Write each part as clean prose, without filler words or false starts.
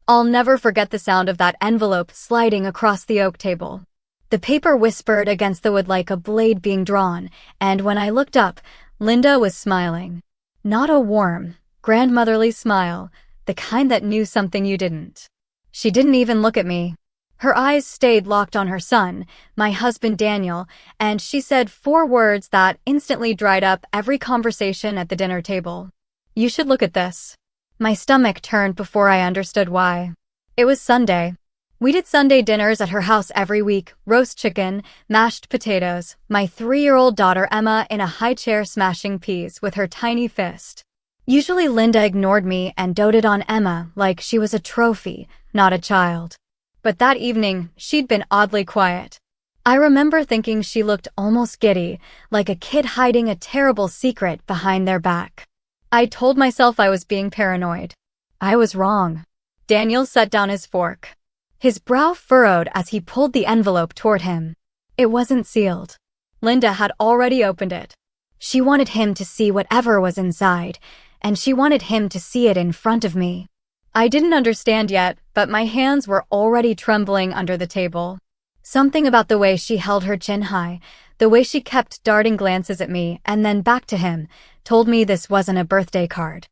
I'll never forget the sound of that envelope sliding across the oak table. The paper whispered against the wood like a blade being drawn, and when I looked up, Linda was smiling. Not a warm, grandmotherly smile, the kind that knew something you didn't. She didn't even look at me. Her eyes stayed locked on her son, my husband Daniel, and she said 4 words that instantly dried up every conversation at the dinner table. "You should look at this." My stomach turned before I understood why. It was Sunday. We did Sunday dinners at her house every week: roast chicken, mashed potatoes, my 3-year-old daughter Emma in a high chair smashing peas with her tiny fist. Usually Linda ignored me and doted on Emma like she was a trophy, not a child. But that evening, she'd been oddly quiet. I remember thinking she looked almost giddy, like a kid hiding a terrible secret behind their back. I told myself I was being paranoid. I was wrong. Daniel set down his fork. His brow furrowed as he pulled the envelope toward him. It wasn't sealed. Linda had already opened it. She wanted him to see whatever was inside, and she wanted him to see it in front of me. I didn't understand yet, but my hands were already trembling under the table. Something about the way she held her chin high, the way she kept darting glances at me and then back to him, told me this wasn't a birthday card.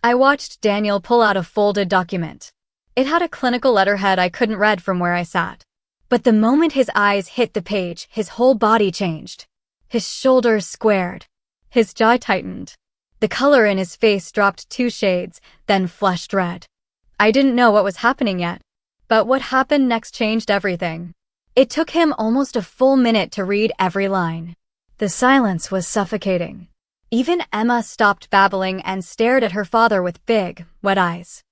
I watched Daniel pull out a folded document. It had a clinical letterhead I couldn't read from where I sat. But the moment his eyes hit the page, his whole body changed. His shoulders squared. His jaw tightened. The color in his face dropped 2 shades, then flushed red. I didn't know what was happening yet. But what happened next changed everything. It took him almost a full minute to read every line. The silence was suffocating. Even Emma stopped babbling and stared at her father with big, wet eyes.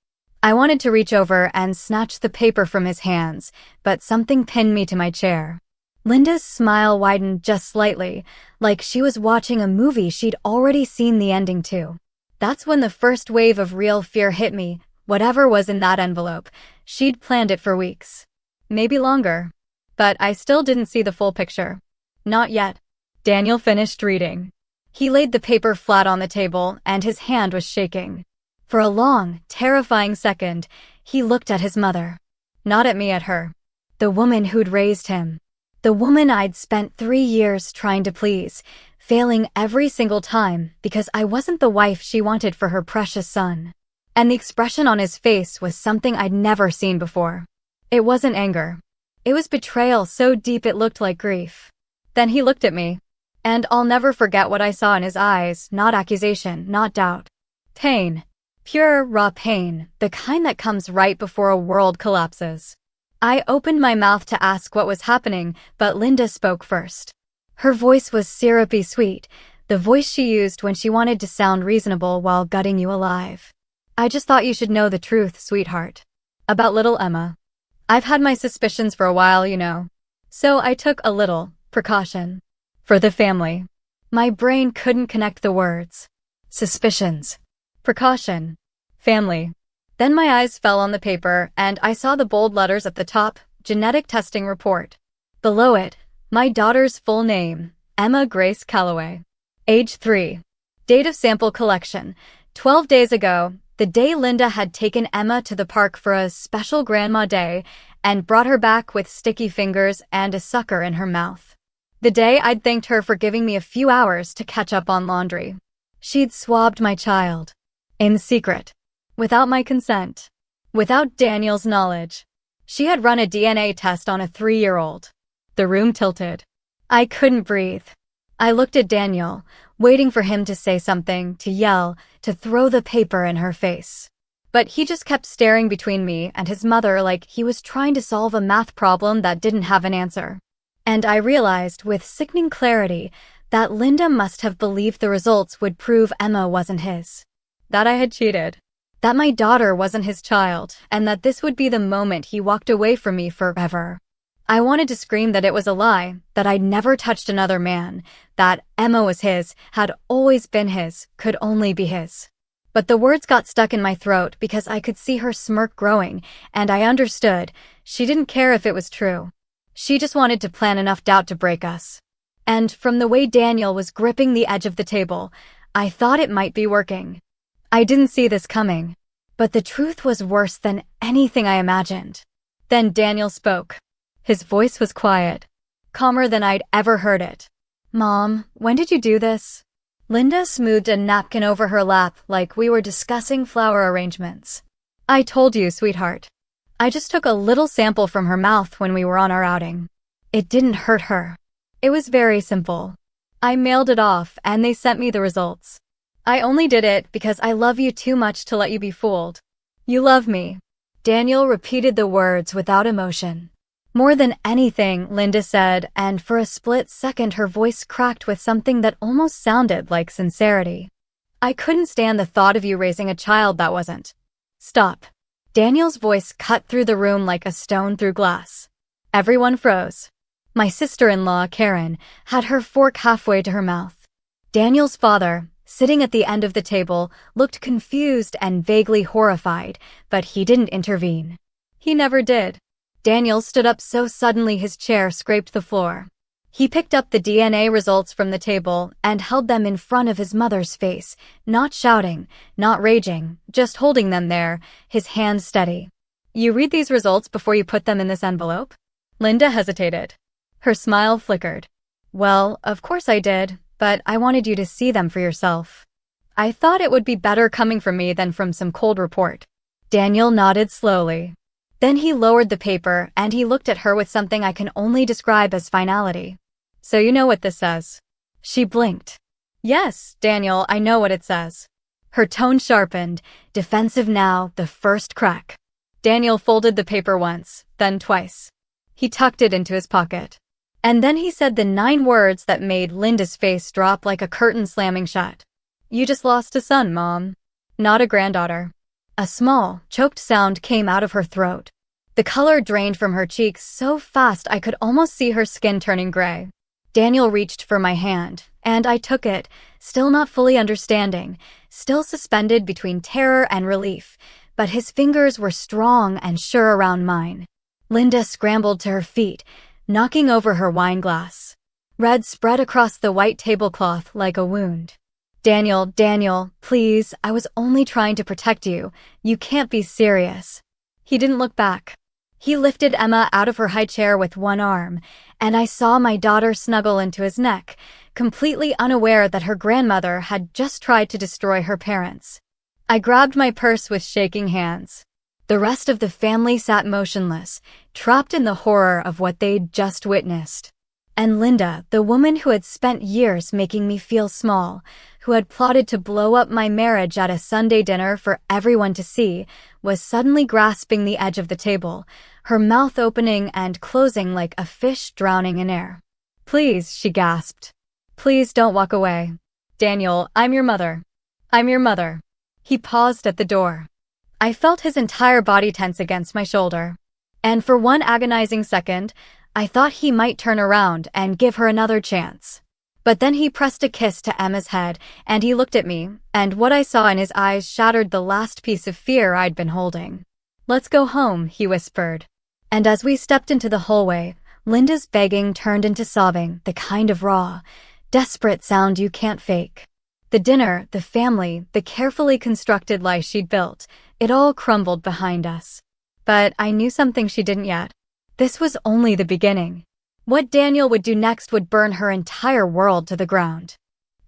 I wanted to reach over and snatch the paper from his hands, but something pinned me to my chair. Linda's smile widened just slightly, like she was watching a movie she'd already seen the ending to. That's when the first wave of real fear hit me. Whatever was in that envelope, she'd planned it for weeks. Maybe longer. But I still didn't see the full picture. Not yet. Daniel finished reading. He laid the paper flat on the table, and his hand was shaking. For a long, terrifying second, he looked at his mother. Not at me, at her. The woman who'd raised him. The woman I'd spent 3 years trying to please, failing every single time because I wasn't the wife she wanted for her precious son. And the expression on his face was something I'd never seen before. It wasn't anger. It was betrayal so deep it looked like grief. Then he looked at me. And I'll never forget what I saw in his eyes, not accusation, not doubt. Pain. Pure, raw pain, the kind that comes right before a world collapses. I opened my mouth to ask what was happening, but Linda spoke first. Her voice was syrupy sweet, the voice she used when she wanted to sound reasonable while gutting you alive. "I just thought you should know the truth, sweetheart. About little Emma. I've had my suspicions for a while, you know. So I took a little precaution. For the family." My brain couldn't connect the words. Suspicions. Precaution. Family. Then my eyes fell on the paper, and I saw the bold letters at the top: genetic testing report. Below it, my daughter's full name: Emma Grace Calloway. Age 3. Date of sample collection: 12 days ago, the day Linda had taken Emma to the park for a special grandma day and brought her back with sticky fingers and a sucker in her mouth. The day I'd thanked her for giving me a few hours to catch up on laundry. She'd swabbed my child. In secret. Without my consent. Without Daniel's knowledge. She had run a DNA test on a 3-year-old. The room tilted. I couldn't breathe. I looked at Daniel, waiting for him to say something, to yell, to throw the paper in her face. But he just kept staring between me and his mother like he was trying to solve a math problem that didn't have an answer. And I realized with sickening clarity that Linda must have believed the results would prove Emma wasn't his. That I had cheated. That my daughter wasn't his child, and that this would be the moment he walked away from me forever. I wanted to scream that it was a lie, that I'd never touched another man, that Emma was his, had always been his, could only be his. But the words got stuck in my throat because I could see her smirk growing, and I understood. She didn't care if it was true. She just wanted to plant enough doubt to break us. And from the way Daniel was gripping the edge of the table, I thought it might be working. I didn't see this coming. But the truth was worse than anything I imagined. Then Daniel spoke. His voice was quiet, calmer than I'd ever heard it. "Mom, when did you do this?" Linda smoothed a napkin over her lap like we were discussing flower arrangements. "I told you, sweetheart. I just took a little sample from her mouth when we were on our outing. It didn't hurt her. It was very simple. I mailed it off and they sent me the results. I only did it because I love you too much to let you be fooled. You love me." Daniel repeated the words without emotion. "More than anything," Linda said, and for a split second her voice cracked with something that almost sounded like sincerity. "I couldn't stand the thought of you raising a child that wasn't." "Stop." Daniel's voice cut through the room like a stone through glass. Everyone froze. My sister-in-law, Karen, had her fork halfway to her mouth. Daniel's father, sitting at the end of the table, looked confused and vaguely horrified, but he didn't intervene. He never did. Daniel stood up so suddenly his chair scraped the floor. He picked up the DNA results from the table and held them in front of his mother's face, not shouting, not raging, just holding them there, his hands steady. "You read these results before you put them in this envelope?" Linda hesitated. Her smile flickered. "Well, of course I did, but I wanted you to see them for yourself. I thought it would be better coming from me than from some cold report." Daniel nodded slowly. Then he lowered the paper and he looked at her with something I can only describe as finality. "So you know what this says?" She blinked. "Yes, Daniel, I know what it says." Her tone sharpened, defensive now, the first crack. Daniel folded the paper once, then twice. He tucked it into his pocket. And then he said the 9 words that made Linda's face drop like a curtain slamming shut. "You just lost a son, Mom. Not a granddaughter." A small, choked sound came out of her throat. The color drained from her cheeks so fast I could almost see her skin turning gray. Daniel reached for my hand, and I took it, still not fully understanding, still suspended between terror and relief, but his fingers were strong and sure around mine. Linda scrambled to her feet, knocking over her wine glass. Red spread across the white tablecloth like a wound. Daniel, please, I was only trying to protect you. You can't be serious." He didn't look back. He lifted Emma out of her high chair with one arm, and I saw my daughter snuggle into his neck, completely unaware that her grandmother had just tried to destroy her parents. I grabbed my purse with shaking hands. The rest of the family sat motionless, trapped in the horror of what they'd just witnessed. And Linda, the woman who had spent years making me feel small, who had plotted to blow up my marriage at a Sunday dinner for everyone to see, was suddenly grasping the edge of the table, her mouth opening and closing like a fish drowning in air. "Please," she gasped. "Please don't walk away. Daniel, I'm your mother. I'm your mother." He paused at the door. I felt his entire body tense against my shoulder. And for one agonizing second, I thought he might turn around and give her another chance. But then he pressed a kiss to Emma's head, and he looked at me, and what I saw in his eyes shattered the last piece of fear I'd been holding. "Let's go home," he whispered. And as we stepped into the hallway, Linda's begging turned into sobbing, the kind of raw, desperate sound you can't fake. The dinner, the family, the carefully constructed life she'd built, it all crumbled behind us. But I knew something she didn't yet. This was only the beginning. What Daniel would do next would burn her entire world to the ground.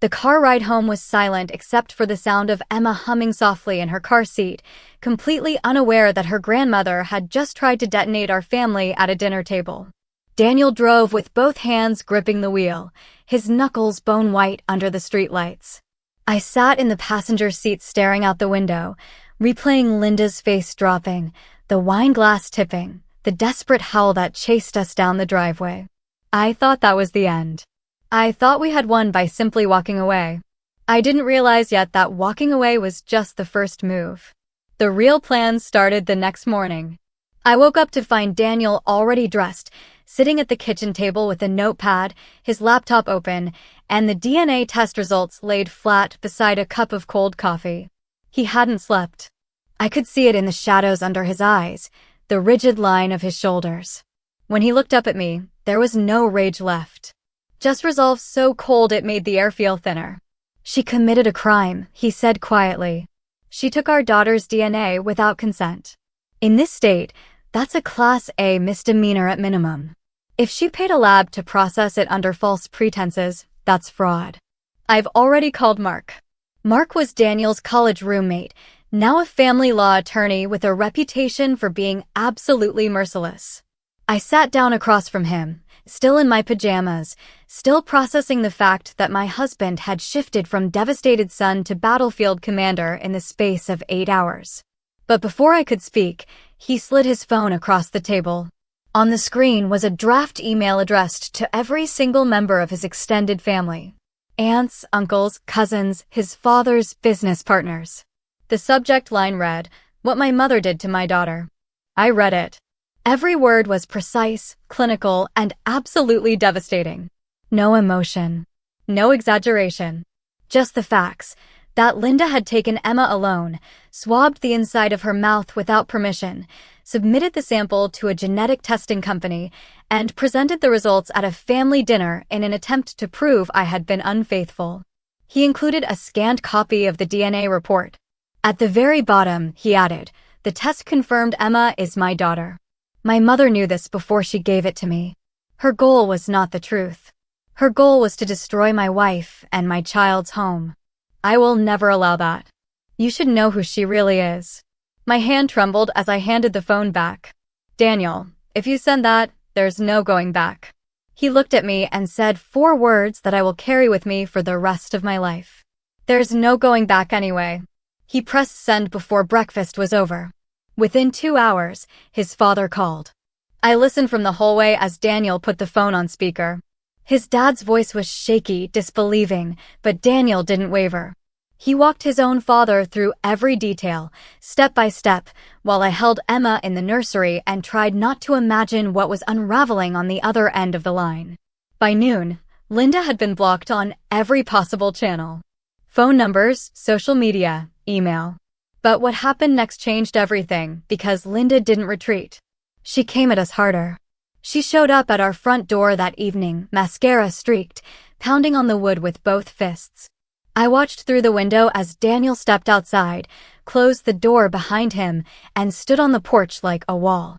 The car ride home was silent except for the sound of Emma humming softly in her car seat, completely unaware that her grandmother had just tried to detonate our family at a dinner table. Daniel drove with both hands gripping the wheel, his knuckles bone white under the streetlights. I sat in the passenger seat staring out the window, replaying Linda's face dropping, the wine glass tipping, the desperate howl that chased us down the driveway. I thought that was the end. I thought we had won by simply walking away. I didn't realize yet that walking away was just the first move. The real plan started the next morning. I woke up to find Daniel already dressed, sitting at the kitchen table with a notepad, his laptop open, and the DNA test results laid flat beside a cup of cold coffee. He hadn't slept. I could see it in the shadows under his eyes, the rigid line of his shoulders. When he looked up at me, there was no rage left. Just resolve so cold it made the air feel thinner. "She committed a crime," he said quietly. She took our daughter's DNA without consent. In this state, that's a Class A misdemeanor at minimum. If she paid a lab to process it under false pretenses, that's fraud. I've already called Mark. Mark was Daniel's college roommate, now a family law attorney with a reputation for being absolutely merciless. I sat down across from him, still in my pajamas, still processing the fact that my husband had shifted from devastated son to battlefield commander in the space of 8 hours. But before I could speak, he slid his phone across the table. On the screen was a draft email addressed to every single member of his extended family. Aunts, uncles, cousins, his father's business partners. The subject line read, "What my mother did to my daughter." I read it. Every word was precise, clinical, and absolutely devastating. No emotion. No exaggeration. Just the facts. That Linda had taken Emma alone, swabbed the inside of her mouth without permission, submitted the sample to a genetic testing company, and presented the results at a family dinner in an attempt to prove I had been unfaithful. He included a scanned copy of the DNA report. At the very bottom, he added, "The test confirmed Emma is my daughter." My mother knew this before she gave it to me. Her goal was not the truth. Her goal was to destroy my wife and my child's home. I will never allow that. You should know who she really is. My hand trembled as I handed the phone back. "Daniel, if you send that, there's no going back." He looked at me and said 4 words that I will carry with me for the rest of my life. "There's no going back anyway." He pressed send before breakfast was over. Within 2 hours, his father called. I listened from the hallway as Daniel put the phone on speaker. His dad's voice was shaky, disbelieving, but Daniel didn't waver. He walked his own father through every detail, step by step, while I held Emma in the nursery and tried not to imagine what was unraveling on the other end of the line. By noon, Linda had been blocked on every possible channel. Phone numbers, social media, email. But what happened next changed everything because Linda didn't retreat. She came at us harder. She showed up at our front door that evening, mascara streaked, pounding on the wood with both fists. I watched through the window as Daniel stepped outside, closed the door behind him, and stood on the porch like a wall.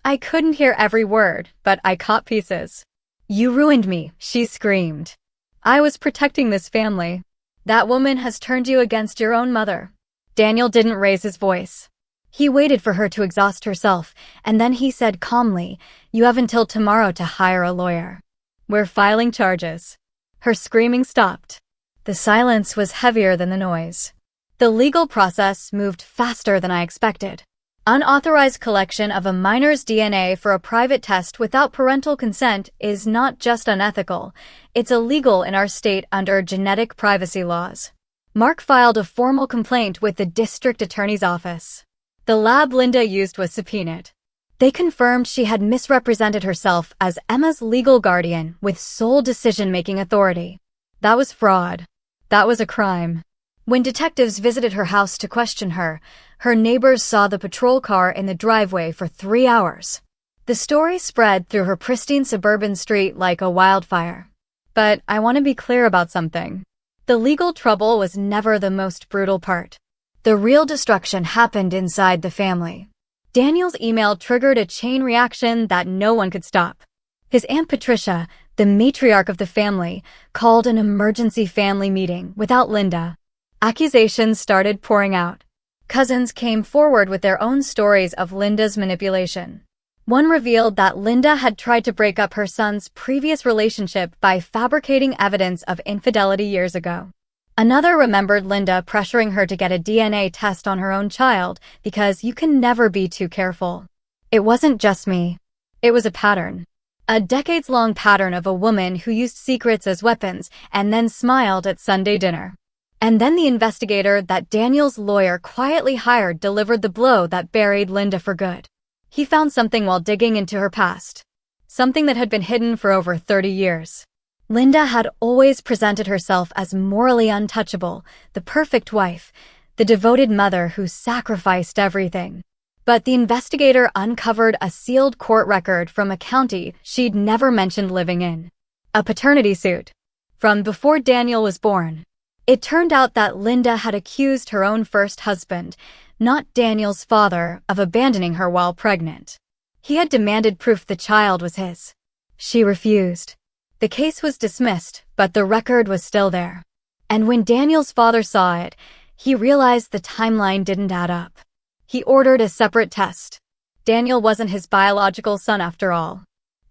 I couldn't hear every word, but I caught pieces. "You ruined me," she screamed. "I was protecting this family. That woman has turned you against your own mother." Daniel didn't raise his voice. He waited for her to exhaust herself, and then he said calmly, "You have until tomorrow to hire a lawyer. We're filing charges." Her screaming stopped. The silence was heavier than the noise. The legal process moved faster than I expected. Unauthorized collection of a minor's DNA for a private test without parental consent is not just unethical, it's illegal in our state under genetic privacy laws. Mark filed a formal complaint with the district attorney's office. The lab Linda used was subpoenaed. They confirmed she had misrepresented herself as Emma's legal guardian with sole decision-making authority. That was fraud. That was a crime. When detectives visited her house to question her, her neighbors saw the patrol car in the driveway for 3 hours. The story spread through her pristine suburban street like a wildfire. But I want to be clear about something. The legal trouble was never the most brutal part. The real destruction happened inside the family. Daniel's email triggered a chain reaction that no one could stop. His Aunt Patricia, the matriarch of the family, called an emergency family meeting without Linda. Accusations started pouring out. Cousins came forward with their own stories of Linda's manipulation. One revealed that Linda had tried to break up her son's previous relationship by fabricating evidence of infidelity years ago. Another remembered Linda pressuring her to get a DNA test on her own child because you can never be too careful. It wasn't just me. It was a pattern. A decades-long pattern of a woman who used secrets as weapons and then smiled at Sunday dinner. And then the investigator that Daniel's lawyer quietly hired delivered the blow that buried Linda for good. He found something while digging into her past. Something that had been hidden for over 30 years. Linda had always presented herself as morally untouchable, the perfect wife, the devoted mother who sacrificed everything. But the investigator uncovered a sealed court record from a county she'd never mentioned living in. A paternity suit. From before Daniel was born. It turned out that Linda had accused her own first husband, not Daniel's father, of abandoning her while pregnant. He had demanded proof the child was his. She refused. The case was dismissed, but the record was still there. And when Daniel's father saw it, he realized the timeline didn't add up. He ordered a separate test. Daniel wasn't his biological son after all.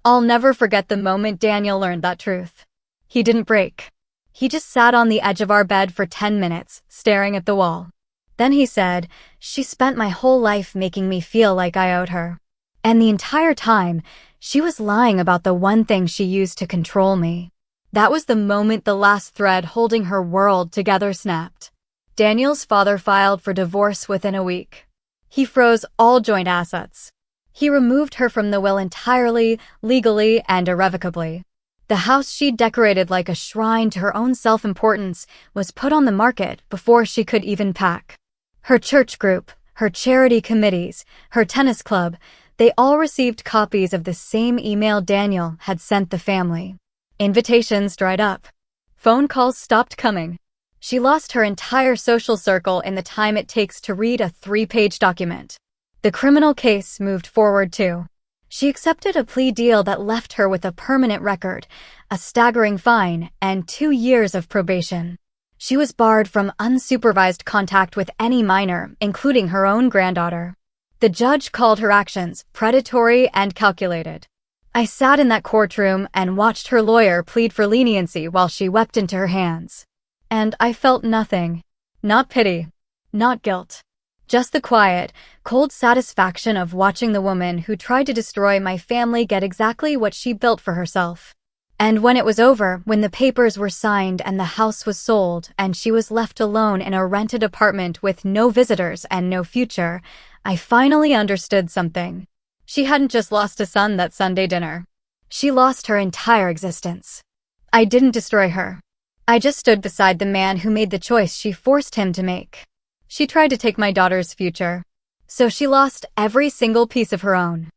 I'll never forget the moment Daniel learned that truth. He didn't break. He just sat on the edge of our bed for 10 minutes, staring at the wall. Then he said, "She spent my whole life making me feel like I owed her. And the entire time, she was lying about the one thing she used to control me." That was the moment the last thread holding her world together snapped. Daniel's father filed for divorce within a week. He froze all joint assets. He removed her from the will entirely, legally, and irrevocably. The house she'd decorated like a shrine to her own self-importance was put on the market before she could even pack. Her church group, her charity committees, her tennis club, they all received copies of the same email Daniel had sent the family. Invitations dried up. Phone calls stopped coming. She lost her entire social circle in the time it takes to read a 3-page document. The criminal case moved forward too. She accepted a plea deal that left her with a permanent record, a staggering fine, and 2 years of probation. She was barred from unsupervised contact with any minor, including her own granddaughter. The judge called her actions predatory and calculated. I sat in that courtroom and watched her lawyer plead for leniency while she wept into her hands. And I felt nothing. Not pity. Not guilt. Just the quiet, cold satisfaction of watching the woman who tried to destroy my family get exactly what she built for herself. And when it was over, when the papers were signed and the house was sold and she was left alone in a rented apartment with no visitors and no future, I finally understood something. She hadn't just lost a son that Sunday dinner. She lost her entire existence. I didn't destroy her. I just stood beside the man who made the choice she forced him to make. She tried to take my daughter's future. So she lost every single piece of her own.